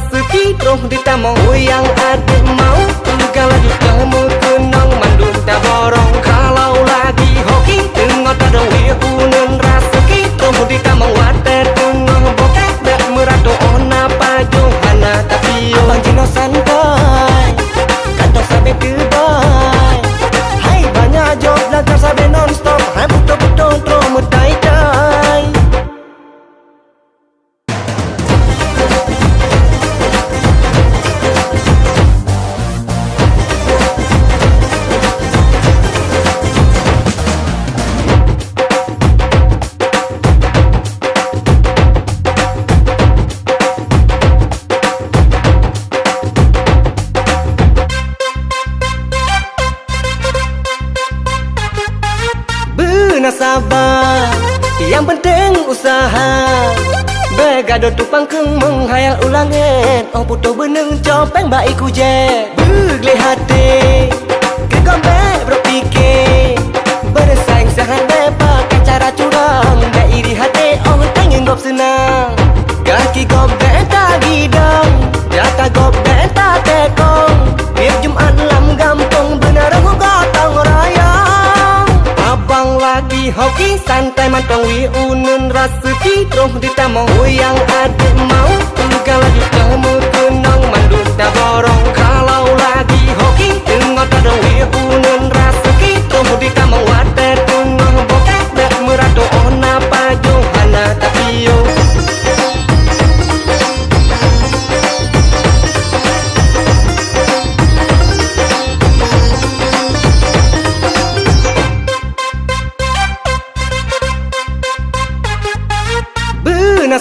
rezeki terus ditambah yang ada mau segala juga kamu kenang mandun tak borong kalau lagi hoki tengok tak ada wiunan rezeki terus ditambah water tengah bokeh dak meratu ona pajohana tapi abang jino santai kantong sampai kebai hai banyak job belajar sampai non stop hai betul-betul terus medai-dai. Sabar, yang penting usaha. Begado tupang keng menghayal ulangan. Oh puto beneng copeng baik kuje. Begle hati, kegombek berpikir. Bersaing sahan pakai cara curang. Dah iri hati, oh tangin gop senang. Kaki gobek tak gidang, jatah gobek tak tekong. Biar Jumat lam gampang benar aku gotong royong. Abang lagi hoki santai mantong wiunan rezeki terus ditambah yang ada mau segala juga kamu kenang mandun tak borong kalau lagi hoki tengok tak ada wiunan rezeki terus ditambah water tengah bokeh dak meratu ona pajohana tapi yo.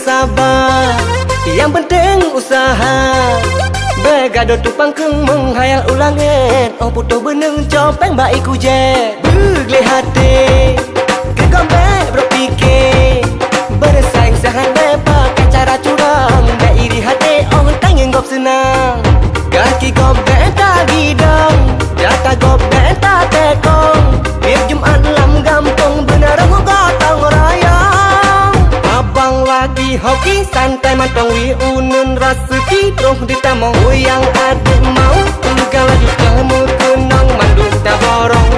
Sabar, yang penting usaha. Begado tupang keng menghayal ulangan. Oh puto beneng copeng baik kuje. Begle hati, kegombek berpikir. Bersaing sahan pakai cara curang. Dah iri hati, oh tangin gop senang. Kaki gobek tak gidang, jatah gobek tak tekong. Biar Jumat lam gampang benar aku gotong royong. Abang lagi hoki santai mantong wiunan rezeki terus ditambah yang ada mau segala juga kamu kenang mandun tak borong